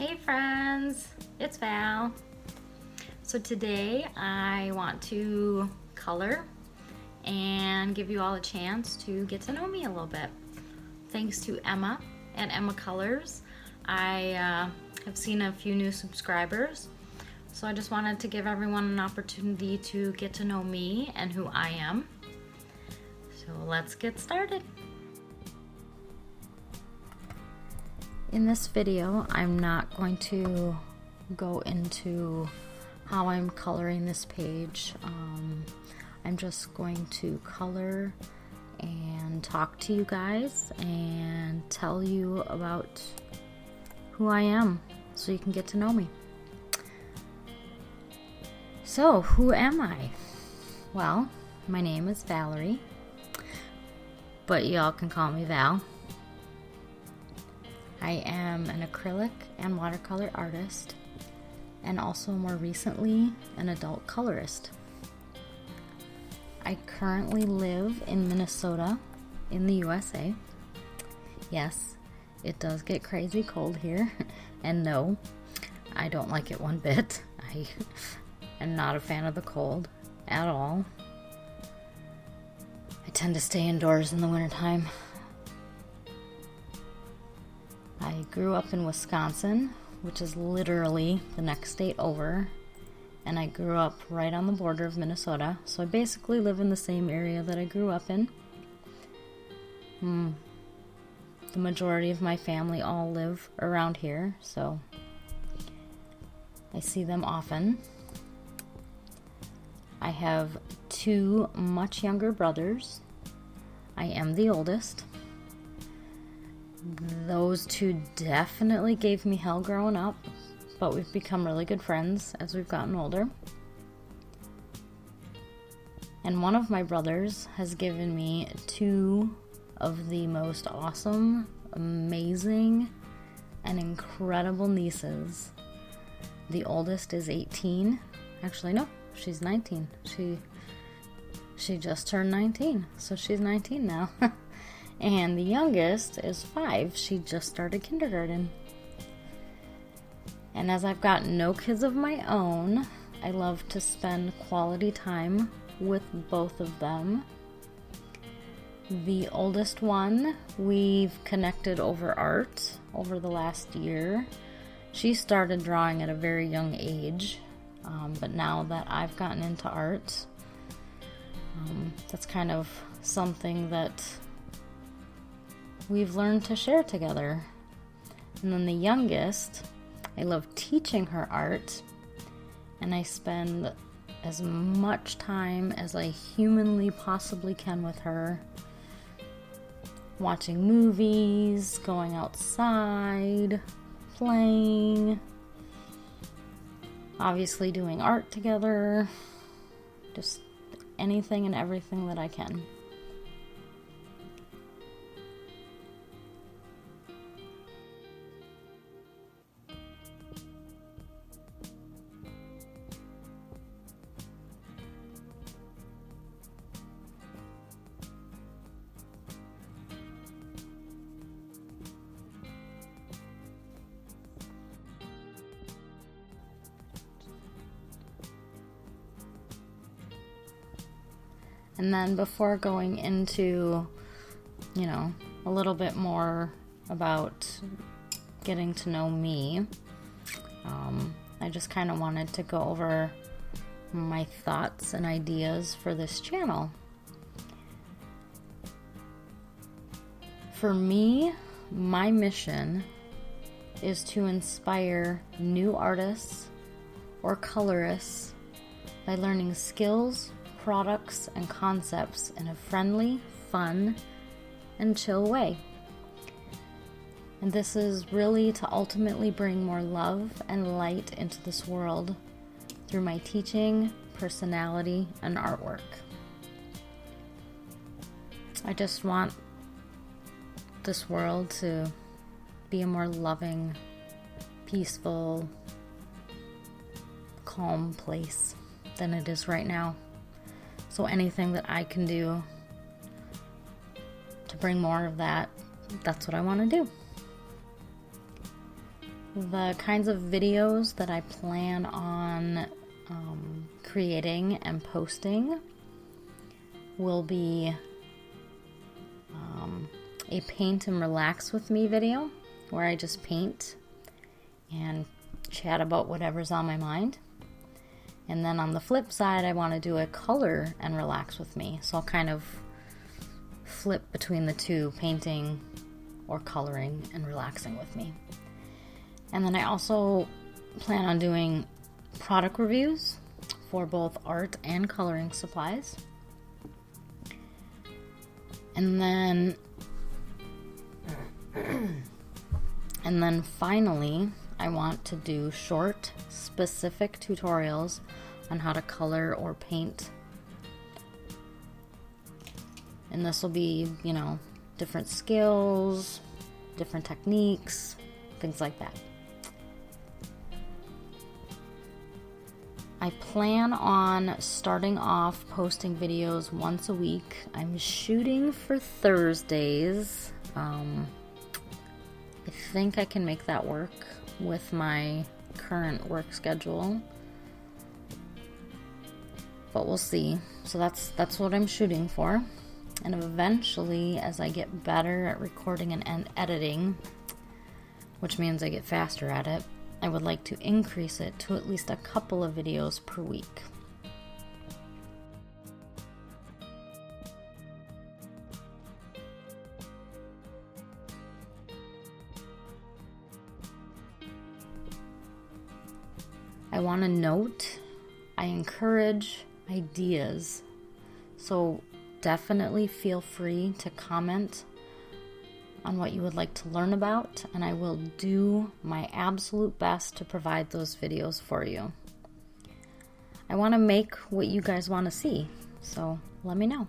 Hey friends, it's Val. So today I want to color and give you all a chance to get to know me a little bit. Thanks to Emma at Emma Colors, I have seen a few new subscribers. So I just wanted to give everyone an opportunity to get to know me and who I am. So let's get started. In this video, I'm not going to go into how I'm coloring this page. I'm just going to color and talk to you guys and tell you about who I am so you can get to know me. So, who am I? Well, my name is Valerie, but y'all can call me Val. I am an acrylic and watercolor artist, and also more recently, an adult colorist. I currently live in Minnesota in the USA. Yes, it does get crazy cold here, and no, I don't like it one bit. I am not a fan of the cold at all. I tend to stay indoors in the wintertime. I grew up in Wisconsin, which is literally the next state over, and I grew up right on the border of Minnesota, so I basically live in the same area that I grew up in. The majority of my family all live around here, so I see them often. I have two much younger brothers. I am the oldest. Those two definitely gave me hell growing up, but we've become really good friends as we've gotten older. And one of my brothers has given me two of the most awesome, amazing, and incredible nieces. The oldest is 18. Actually, no, she's 19. She just turned 19, so she's 19 now. And the youngest is 5. She just started kindergarten. And as I've got no kids of my own, I love to spend quality time with both of them. The oldest one, we've connected over art over the last year. She started drawing at a very young age, but now that I've gotten into art, that's kind of something that we've learned to share together. And then the youngest, I love teaching her art, and I spend as much time as I humanly possibly can with her, watching movies, going outside, playing, obviously doing art together, just anything and everything that I can. And then before going into, a little bit more about getting to know me, I just kind of wanted to go over my thoughts and ideas for this channel. For me, my mission is to inspire new artists or colorists by learning skills, products, and concepts in a friendly, fun, and chill way. And this is really to ultimately bring more love and light into this world through my teaching, personality, and artwork. I just want this world to be a more loving, peaceful, calm place than it is right now. So anything that I can do to bring more of that, that's what I want to do. The kinds of videos that I plan on creating and posting will be a paint and relax with me video where I just paint and chat about whatever's on my mind. And then on the flip side, I want to do a color and relax with me. So I'll kind of flip between the two, painting or coloring and relaxing with me. And then I also plan on doing product reviews for both art and coloring supplies. And then finally, I want to do short, specific tutorials on how to color or paint. And this will be, different skills, different techniques, things like that. I plan on starting off posting videos once a week. I'm shooting for Thursdays. I think I can make that work with my current work schedule, but we'll see. So that's what I'm shooting for. And eventually, as I get better at recording and editing, which means I get faster at it, I would like to increase it to at least a couple of videos per week. I want to note, I encourage ideas. So definitely feel free to comment on what you would like to learn about, and I will do my absolute best to provide those videos for you. I want to make what you guys want to see, so let me know.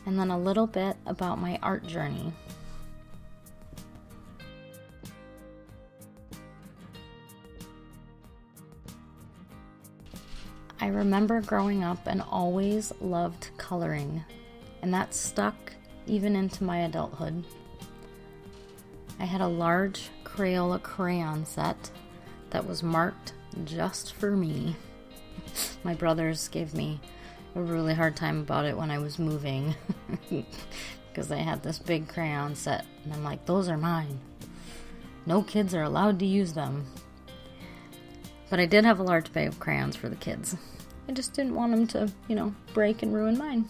And then a little bit about my art journey. I remember growing up and always loved coloring, and that stuck even into my adulthood. I had a large Crayola crayon set that was marked just for me. My brothers gave me a really hard time about it when I was moving because I had this big crayon set and I'm like, those are mine. No kids are allowed to use them. But I did have a large bag of crayons for the kids. I just didn't want them to, break and ruin mine.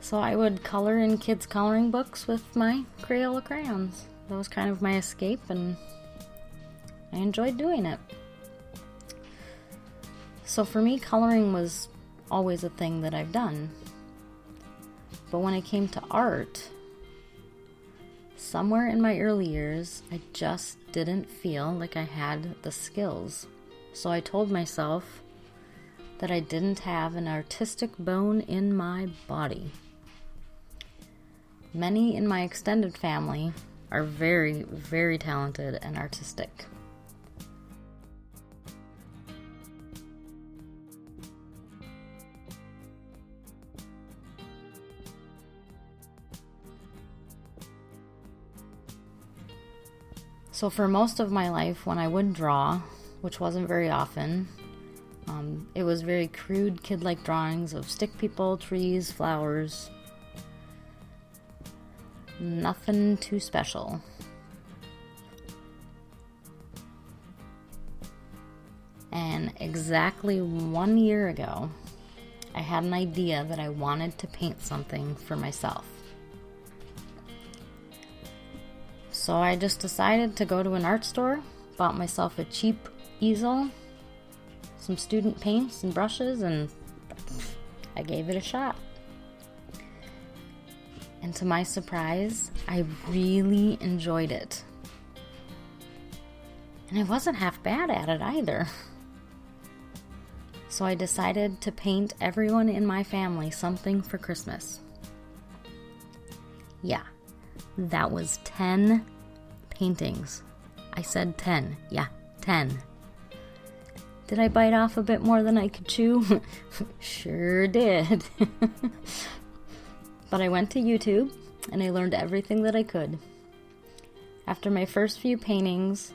So I would color in kids' coloring books with my Crayola crayons. That was kind of my escape, and I enjoyed doing it. So for me, coloring was always a thing that I've done. But when it came to art, somewhere in my early years, I just didn't feel like I had the skills. So I told myself that I didn't have an artistic bone in my body. Many in my extended family are very, very talented and artistic. So for most of my life, when I would draw, which wasn't very often, it was very crude kid-like drawings of stick people, trees, flowers. Nothing too special. And exactly 1 year ago, I had an idea that I wanted to paint something for myself. So I just decided to go to an art store, bought myself a cheap easel, some student paints and brushes, and I gave it a shot. And to my surprise, I really enjoyed it. And I wasn't half bad at it either. So I decided to paint everyone in my family something for Christmas. Yeah, that was 10 paintings. I said 10. Yeah, 10. Did I bite off a bit more than I could chew? Sure did. But I went to YouTube and I learned everything that I could. After my first few paintings,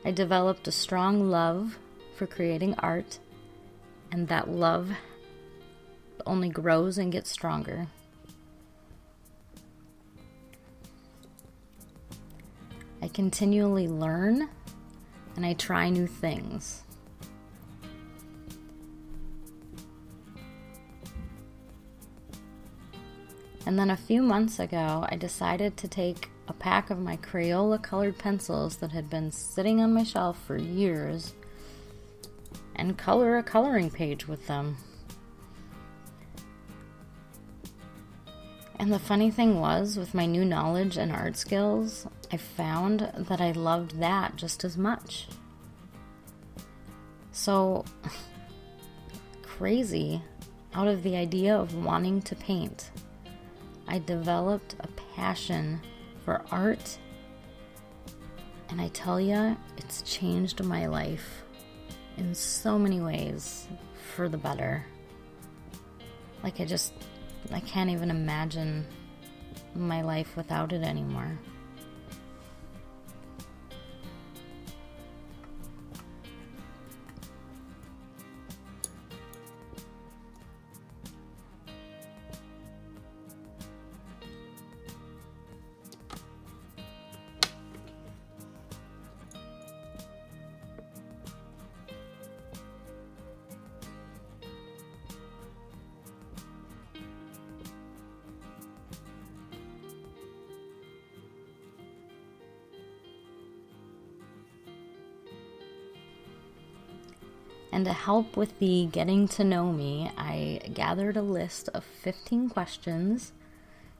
I developed a strong love for creating art, and that love only grows and gets stronger. I continually learn and I try new things. And then a few months ago, I decided to take a pack of my Crayola colored pencils that had been sitting on my shelf for years and color a coloring page with them. And the funny thing was, with my new knowledge and art skills, I found that I loved that just as much. So, crazy, out of the idea of wanting to paint, I developed a passion for art, and I tell ya, it's changed my life in so many ways for the better. Like I can't even imagine my life without it anymore. And to help with the getting to know me, I gathered a list of 15 questions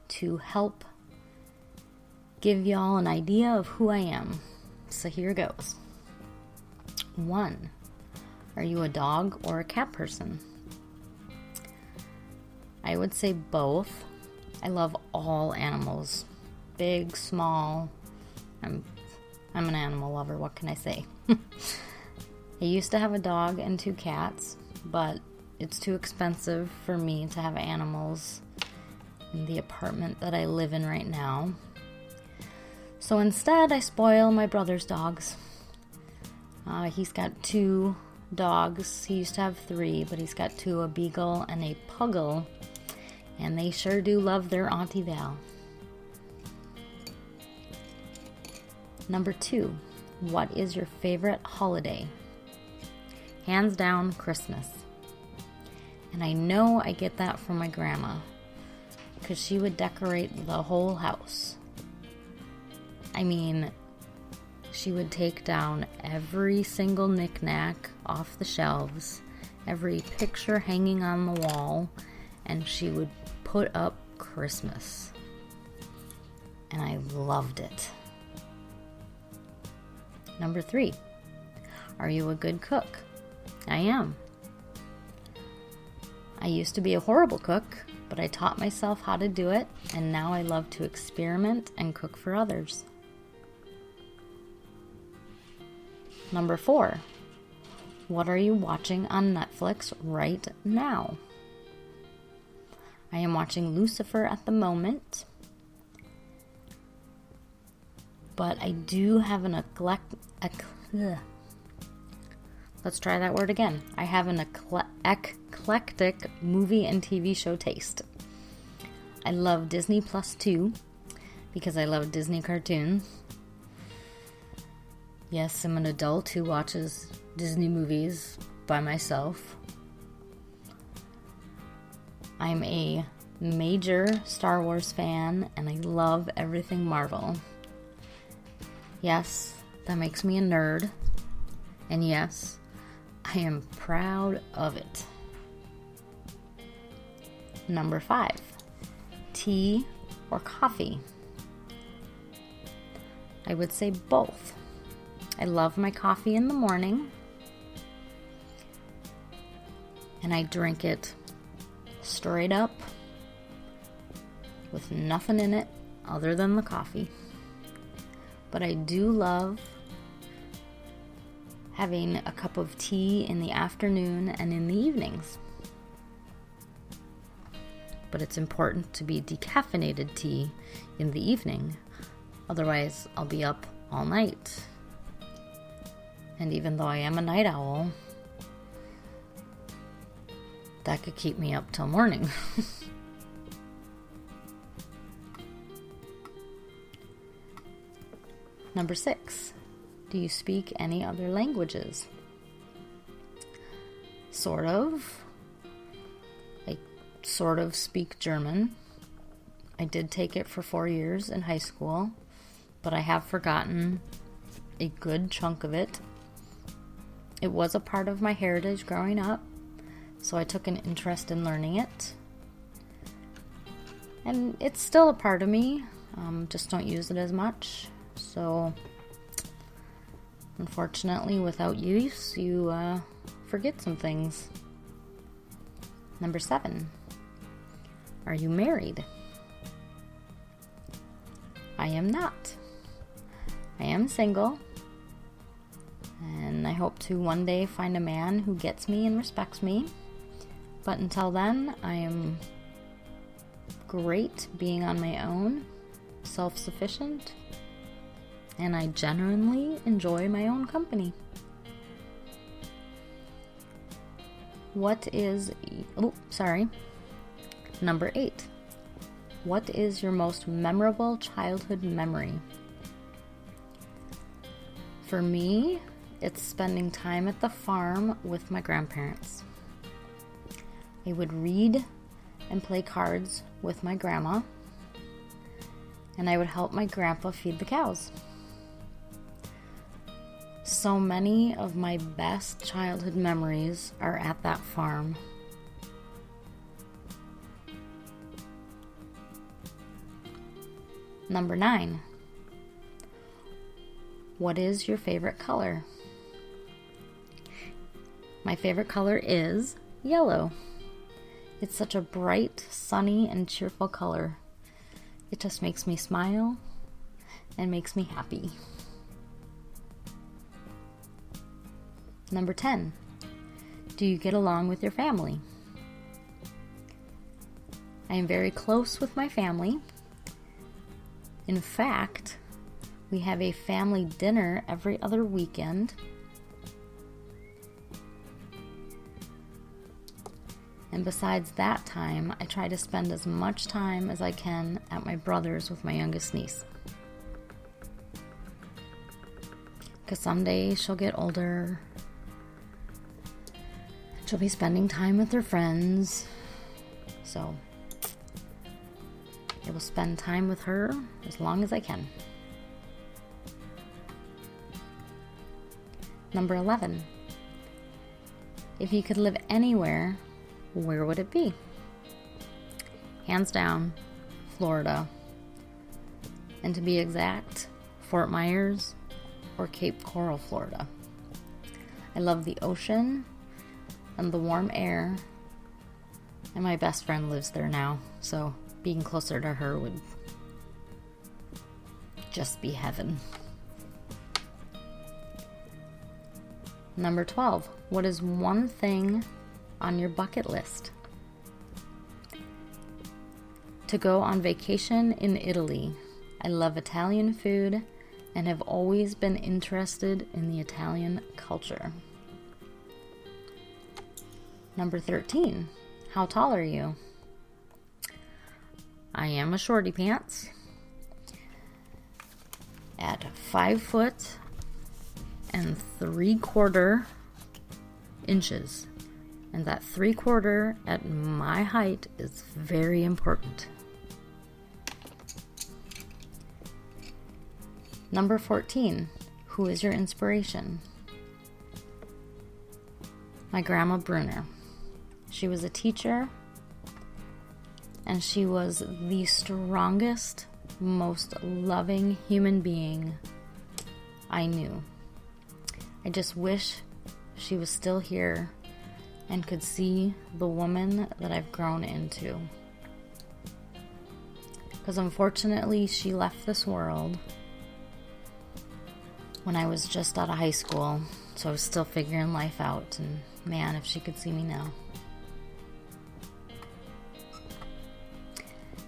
to help give y'all an idea of who I am. So here goes. 1. Are you a dog or a cat person? I would say both. I love all animals. Big, small. I'm an animal lover, what can I say? I used to have a dog and 2 cats, but it's too expensive for me to have animals in the apartment that I live in right now. So instead, I spoil my brother's dogs. He's got 2 dogs. He used to have 3, but he's got 2, a beagle and a puggle, and they sure do love their Auntie Val. Number 2, what is your favorite holiday? Hands down, Christmas. And I know I get that from my grandma, because she would decorate the whole house. I mean, she would take down every single knick-knack off the shelves, every picture hanging on the wall, and she would put up Christmas. And I loved it. Number 3, are you a good cook? I am. I used to be a horrible cook, but I taught myself how to do it, and now I love to experiment and cook for others. Number 4, what are you watching on Netflix right now? I am watching Lucifer at the moment, but I do have an Let's try that word again. I have an eclectic movie and TV show taste. I love Disney Plus too, because I love Disney cartoons. Yes, I'm an adult who watches Disney movies by myself. I'm a major Star Wars fan, and I love everything Marvel. Yes, that makes me a nerd. And yes, I am proud of it. Number 5, tea or coffee? I would say both. I love my coffee in the morning. and I drink it straight up with nothing in it other than the coffee. But I do love having a cup of tea in the afternoon and in the evenings. But it's important to be decaffeinated tea in the evening. Otherwise, I'll be up all night. And even though I am a night owl, that could keep me up till morning. Number 6, do you speak any other languages? Sort of. I sort of speak German. I did take it for 4 years in high school, but I have forgotten a good chunk of it. It was a part of my heritage growing up, so I took an interest in learning it. And it's still a part of me, just don't use it as much. So, unfortunately, without use, you forget some things. Number 7, are you married? I am not. I am single, and I hope to one day find a man who gets me and respects me. But until then, I am great being on my own, self-sufficient, and I genuinely enjoy my own company. Number 8. What is your most memorable childhood memory? For me, it's spending time at the farm with my grandparents. I would read and play cards with my grandma, and I would help my grandpa feed the cows. So many of my best childhood memories are at that farm. Number 9. What is your favorite color? My favorite color is yellow. It's such a bright, sunny, and cheerful color. It just makes me smile and makes me happy. Number 10. Do you get along with your family? I am very close with my family. In fact, we have a family dinner every other weekend. And besides that time, I try to spend as much time as I can at my brother's with my youngest niece. Because someday she'll get older. She'll be spending time with her friends. So I will spend time with her as long as I can. Number 11. If you could live anywhere, where would it be? Hands down, Florida. And to be exact, Fort Myers or Cape Coral, Florida. I love the ocean and the warm air, and my best friend lives there now, so being closer to her would just be heaven. Number 12. What is one thing on your bucket list? To go on vacation in Italy. I love Italian food and have always been interested in the Italian culture. Number 13. How tall are you? I am a shorty pants at 5 foot and 3/4 inches. And that 3/4 at my height is very important. Number 14. Who is your inspiration? My grandma Brunner. She was a teacher, and she was the strongest, most loving human being I knew. I just wish she was still here and could see the woman that I've grown into. Because unfortunately, she left this world when I was just out of high school, so I was still figuring life out, and man, if she could see me now.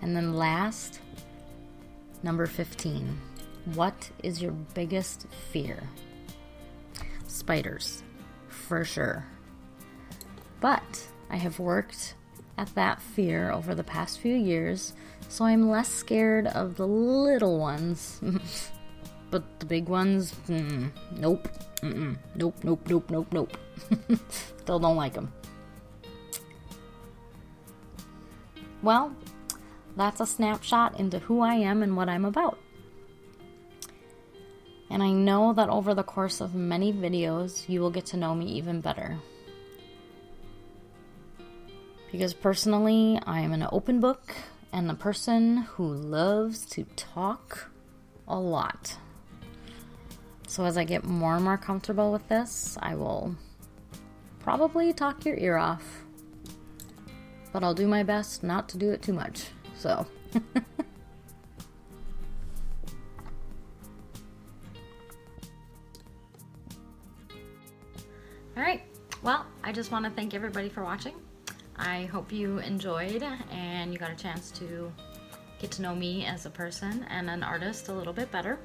And then last, number 15. What is your biggest fear? Spiders, for sure. But I have worked at that fear over the past few years, so I'm less scared of the little ones. But the big ones, nope. Nope. Still don't like them. Well, that's a snapshot into who I am and what I'm about. And I know that over the course of many videos, you will get to know me even better. Because personally, I am an open book and a person who loves to talk a lot. So as I get more and more comfortable with this, I will probably talk your ear off. But I'll do my best not to do it too much. So. Alright, well, I just want to thank everybody for watching. I hope you enjoyed and you got a chance to get to know me as a person and an artist a little bit better.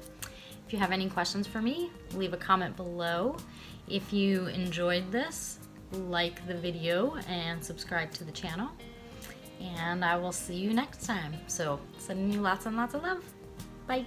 If you have any questions for me, leave a comment below. If you enjoyed this, like the video and subscribe to the channel. And I will see you next time. So, sending you lots and lots of love. Bye.